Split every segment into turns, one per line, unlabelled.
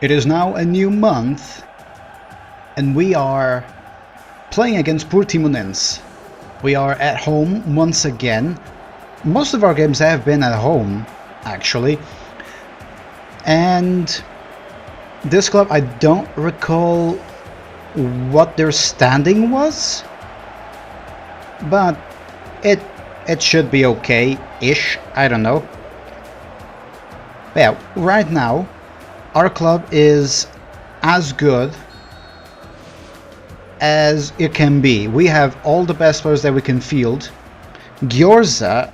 It is now a new month, and we are playing against Portimonense. We are at home once again. Most of our games have been at home, actually. And this club, I don't recall what their standing was, but it should be okay-ish, I don't know. But yeah, right now, our club is as good as it can be. We have all the best players that we can field. Gyorza,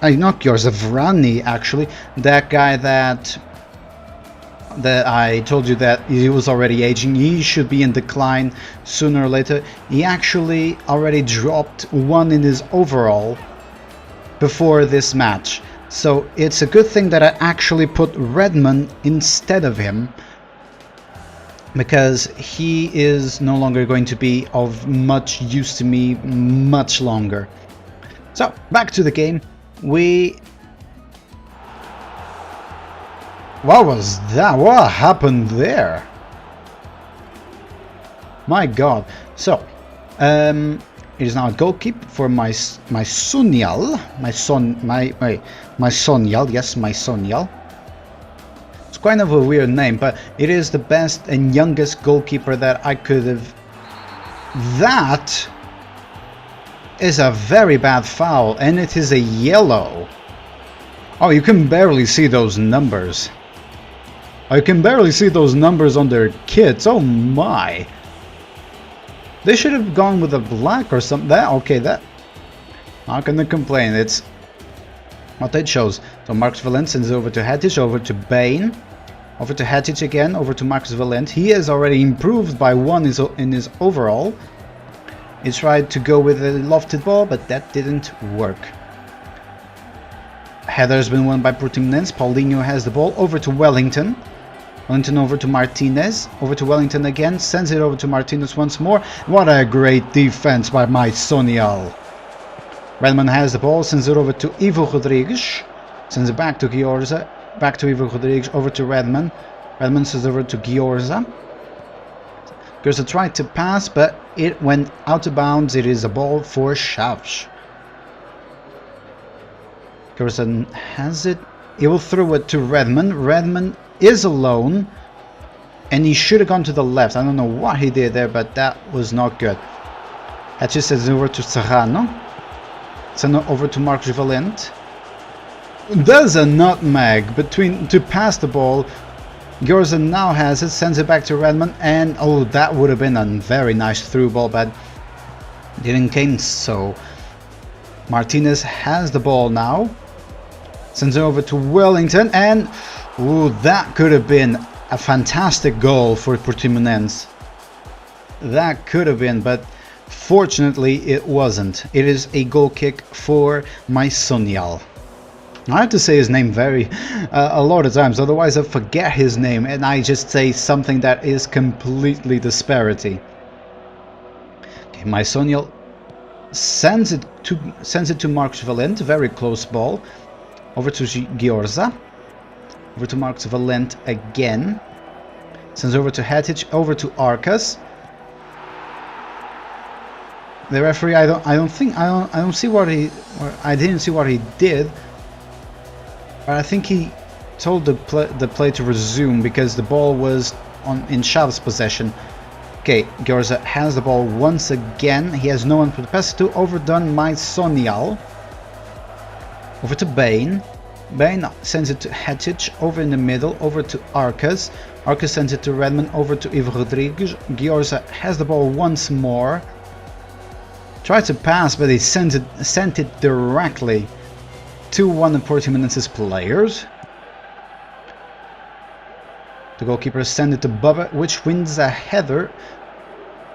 not Gyorza, Vrani actually, that guy that I told you that he was already aging, he should be in decline sooner or later. He actually already dropped 1 in his overall before this match. So it's a good thing that I actually put Redmond instead of him, because he is no longer going to be of much use to me much longer. So back to the game. What was that? What happened there? My god. So it is now a goalkeeper for my Sonyal. My Sonyal, yes, my Sonyal. It's kind of a weird name, but it is the best and youngest goalkeeper that I could have. That is a very bad foul, and it is a yellow. Oh, you can barely see those numbers. I can barely see those numbers on their kits. Oh my. They should have gone with a black or something. That not gonna complain. It's what it shows. So Marcus Valent sends over to Hatic, over to Bain, over to Hatic again, over to Marcus Valent. He has already improved by 1 in his overall. He tried to go with a lofted ball, but that didn't work. Header has been won by Portimonense. Paulinho has the ball over to Wellington. Wellington over to Martinez, over to Wellington again, sends it over to Martinez once more. What a great defense by my Sonyal. Redmond has the ball, sends it over to Ivo Rodrigues, sends it back to Gyorza, back to Ivo Rodrigues, over to Redmond. Redmond sends it over to Gyorza. Gyorza tried to pass, but it went out of bounds. It is a ball for Chaves. Gyorza has it. He will throw it to Redmond. Redmond is alone, and he should have gone to the left. I don't know what he did there, but that was not good. Hatches sends over to Serrano. Send it over to Marcus Valent. There's a nutmeg to pass the ball. Gyorza now has it, sends it back to Redmond, and oh, that would have been a very nice through ball, but didn't came so. Martinez has the ball now. Sends it over to Wellington, and ooh, that could have been a fantastic goal for Portimonense. That could have been, but fortunately it wasn't. It is a goal kick for my Sonyal. I have to say his name a lot of times, otherwise I forget his name and I just say something that is completely disparity. Okay, my Sonyal sends it to Marcus Valent, very close ball. Over to Gyorza. Over to Marcus Valent again. Sends over to Hatic, over to Arcas. The referee, I didn't see what he did. But I think he told the play to resume because the ball was in Chaves' possession. Okay, Gyorza has the ball once again. He has no one to pass to. Overdone my Sonyal. Over to Bain. Bain sends it to Hatic, over in the middle, over to Arcas. Arcas sends it to Redmond, over to Ivo Rodrigues. Gyorza has the ball once more. Tried to pass, but he sent it directly to one of Portimonense's players. The goalkeeper sends it to Bubba, which wins a header.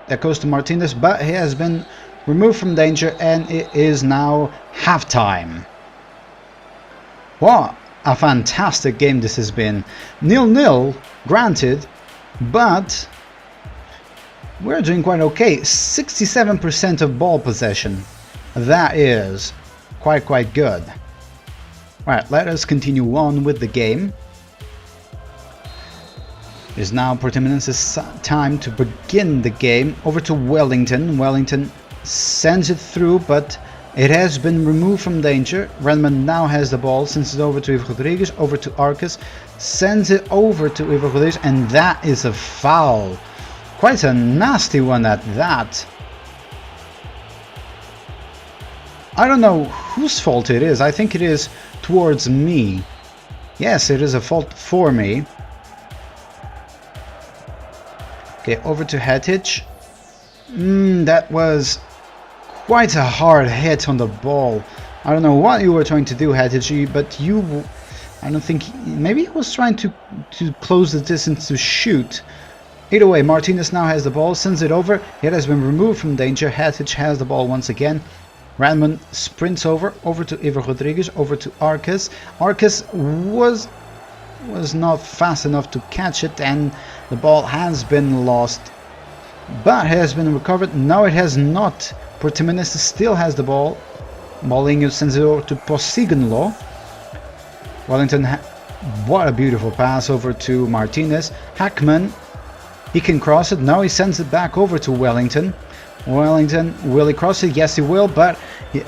That goes to Martinez, but he has been removed from danger, and it is now halftime. What a fantastic game this has been. 0-0, granted, but we're doing quite okay. 67% of ball possession. That is quite good. Alright, let us continue on with the game. It is now Portimonense's time to begin the game. Over to Wellington. Wellington sends it through, but it has been removed from danger. Redmond now has the ball, sends it over to Ivo Rodrigues, over to Arcus, sends it over to Ivo Rodrigues, and that is a foul. Quite a nasty one at that. I don't know whose fault it is. I think it is towards me. Yes, it is a fault for me. Okay, over to Hetic. That was quite a hard hit on the ball. I don't know what you were trying to do, Hetic, but I don't think... Maybe he was trying to close the distance to shoot. Either way, Martinez now has the ball, sends it over. It has been removed from danger. Hetic has the ball once again. Redmond sprints over to Ivo Rodrigues, over to Arcus. Arcus was not fast enough to catch it, and the ball has been lost, but has been recovered. No, it has not. Portimonense still has the ball. Molinho sends it over to Posigonlo. Wellington, what a beautiful pass over to Martinez. Hackman, he can cross it. Now he sends it back over to Wellington. Wellington, will he cross it? Yes, he will, but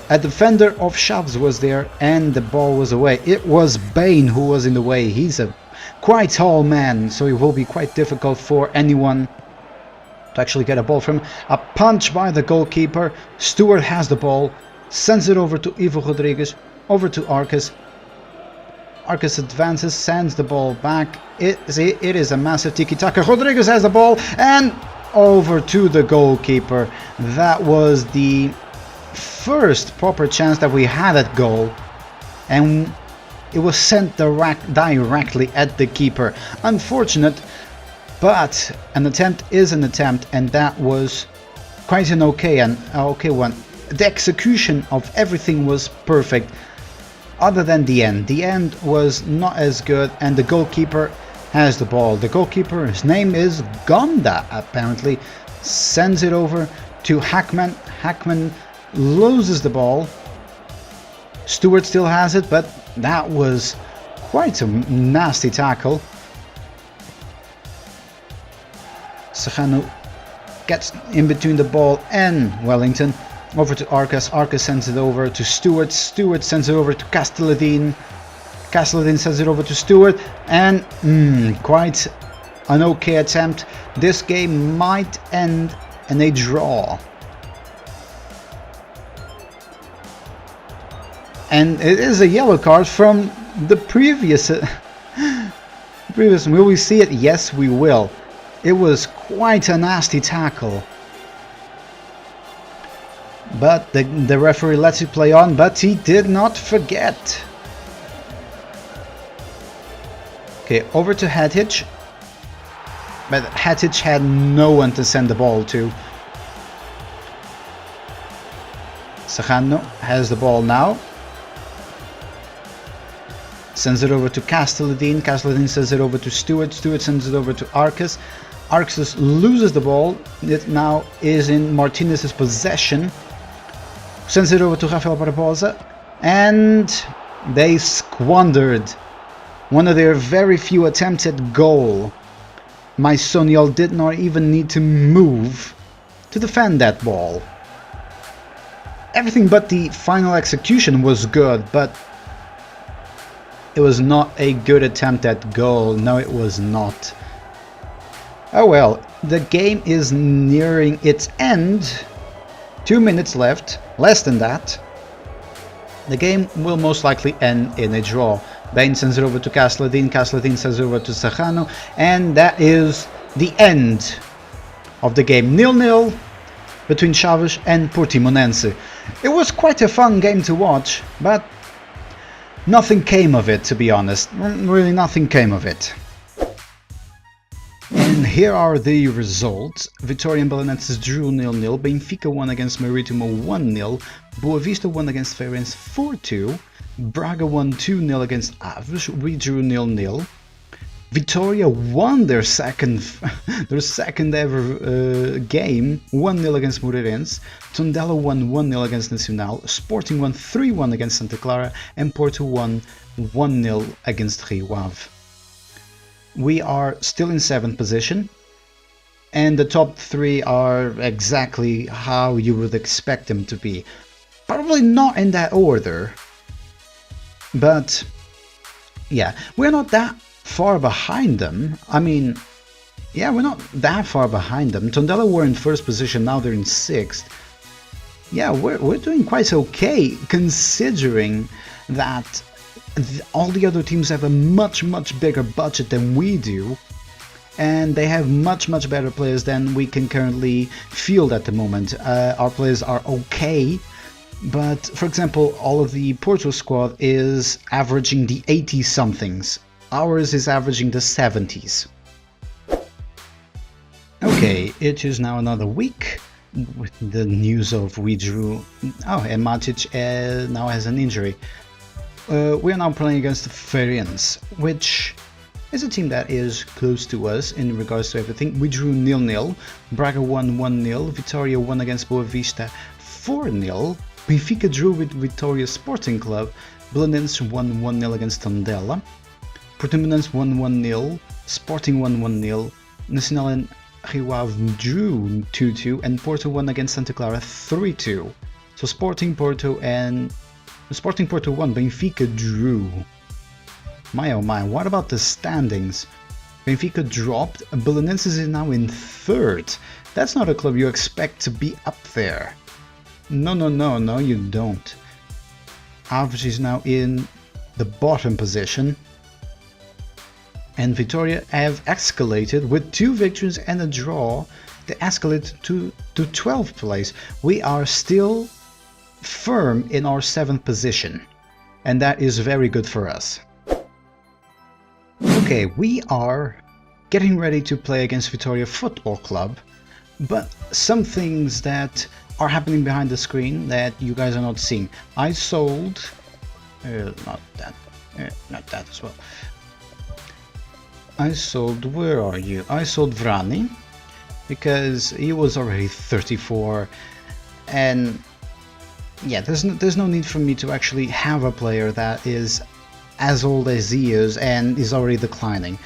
a defender of Chaves was there and the ball was away. It was Bain who was in the way. He's a quite tall man, so it will be quite difficult for anyone to actually get a ball from him. A punch by the goalkeeper. Stewart has the ball, sends it over to Ivo Rodrigues, over to Arcus. Arcus advances, sends the ball back. It is a massive Tiki Taka. Rodrigues has the ball and over to the goalkeeper. That was the first proper chance that we had at goal, and it was sent directly at the keeper. Unfortunate, but an attempt is an attempt, and that was quite an okay one. The execution of everything was perfect, other than the end. The end was not as good, and the goalkeeper has the ball. The goalkeeper, his name is Gonda, apparently, sends it over to Hackman. Hackman loses the ball. Stewart still has it, but that was quite a nasty tackle. Serrano gets in between the ball and Wellington. Over to Arcus. Arcus sends it over to Stewart. Stewart sends it over to Castelladine. Castelladine sends it over to Stewart, and quite an okay attempt. This game might end in a draw. And it is a yellow card from the previous... Will we see it? Yes, we will. It was quite a nasty tackle. But the referee lets it play on, but he did not forget. Okay, over to Hetic. But Hetic had no one to send the ball to. Serrano has the ball now. Sends it over to Castelladine. Castelladine sends it over to Stewart. Stewart sends it over to Arcus. Arcus loses the ball. It now is in Martinez's possession. Sends it over to Rafael Barbosa. And they squandered one of their very few attempts at goal. Maisoniol did not even need to move to defend that ball. Everything but the final execution was good, but it was not a good attempt at goal. No, it was not. Oh well, the game is nearing its end. 2 minutes left, less than that. The game will most likely end in a draw. Bain sends it over to Castelladine. Castelladine sends it over to Serrano, and that is the end of the game. 0-0 between Chaves and Portimonense. It was quite a fun game to watch, but nothing came of it, to be honest. Really, nothing came of it. And here are the results. Vitória and Belenenses drew 0-0. Benfica won against Marítimo 1-0. Boa Vista won against Feirense 4-2. Braga won 2-0 against Aves. We drew 0-0. Vitória won their second ever game, 1-0 against Moreirense. Tondela won 1-0 against Nacional. Sporting won 3-1 against Santa Clara, and Porto won 1-0 against Rio Ave. we are still in 7th position, and the top 3 are exactly how you would expect them to be. Probably not in that order, but yeah, we're not that far behind them. I mean, yeah, we're not that far behind them. Tondela were in 1st position, now they're in 6th. Yeah, we're doing quite okay, considering that all the other teams have a much bigger budget than we do, and they have much better players than we can currently field at the moment. Our players are okay, but for example, all of the Porto squad is averaging the 80 somethings. Ours is averaging the 70s. Okay, it is now another week with the news of we drew. Oh, and Matic now has an injury. We are now playing against Feirense, which is a team that is close to us in regards to everything. We drew 0-0, Braga won 1-0, Vitória won against Boa Vista 4-0, Benfica drew with Vitória Sporting Club, Belenenses won 1-0 against Tondela, Portimonense won 1-0, Sporting won 1-0, Nacional and Rio Ave drew 2-2, and Porto won against Santa Clara 3-2. So Sporting Porto won, Benfica drew. My oh my, what about the standings? Benfica dropped, Belenenses is now in 3rd. That's not a club you expect to be up there. No, you don't. Aves is now in the bottom position. And Vitória have escalated with 2 victories and a draw. They escalated to 12th place. We are still firm in our 7th position, and that is very good for us. Okay, we are getting ready to play against Vitória Football Club, but some things that are happening behind the screen that you guys are not seeing. I sold... not that as well. I sold... where are you? I sold Vrani, because he was already 34, and yeah, there's no need for me to actually have a player that is as old as he is and is already declining.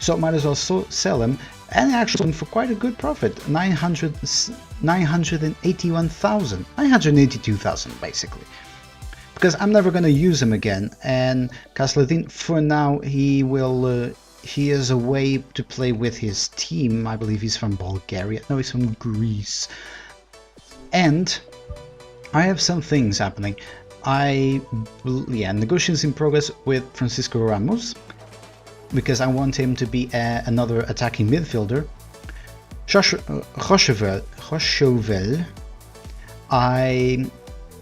So might as well sell him, and actually for quite a good profit, 981,000, 982,000 basically. Because I'm never going to use him again, and Kasladin, for now, he is away to play with his team. I believe he's from Bulgaria. No, he's from Greece. And I have some things happening. Negotiations in progress with Francisco Ramos, because I want him to be another attacking midfielder. Rochevel, I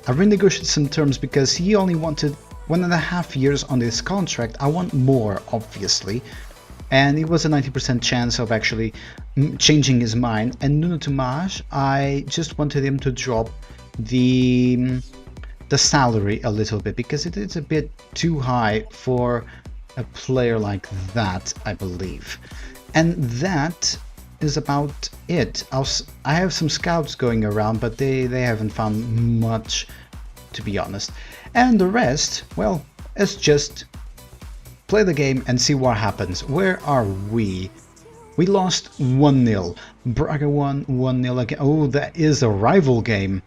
renegotiated some terms because he only wanted 1.5 years on this contract. I want more, obviously, and it was a 90% chance of actually changing his mind. And Nuno Tomás, I just wanted him to drop the salary a little bit, because it is a bit too high for a player like that, I believe. And that is about it. I have some scouts going around, but they haven't found much, to be honest. And the rest, well, it's just play the game and see what happens. Where are we? We lost 1-0. Braga won 1-0 again. Oh, that is a rival game.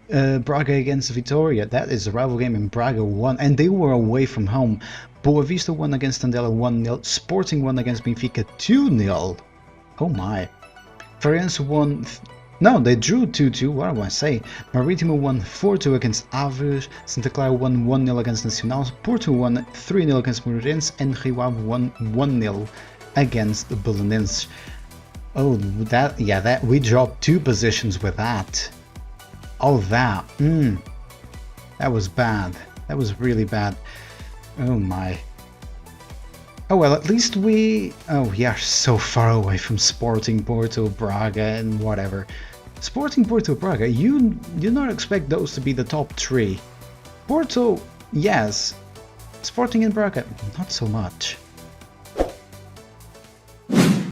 Braga against Vitória, that is a rival game, and Braga won, and they were away from home. Boa Vista won against Tondela 1-0, Sporting won against Benfica 2-0. Oh my. Feirense won... no, they drew 2-2, what am I saying? Marítimo won 4-2 against Aves, Santa Clara won 1-0 against Nacional, Porto won 3-0 against Moreirense, and Rio Ave won 1-0 against the Belenenses. Oh, that we dropped 2 positions with that. Oh, that was bad. That was really bad. Oh my. Oh well, at least we are so far away from Sporting Porto, Braga, and whatever. Sporting Porto, Braga, you do not expect those to be the top 3. Porto, yes. Sporting and Braga, not so much.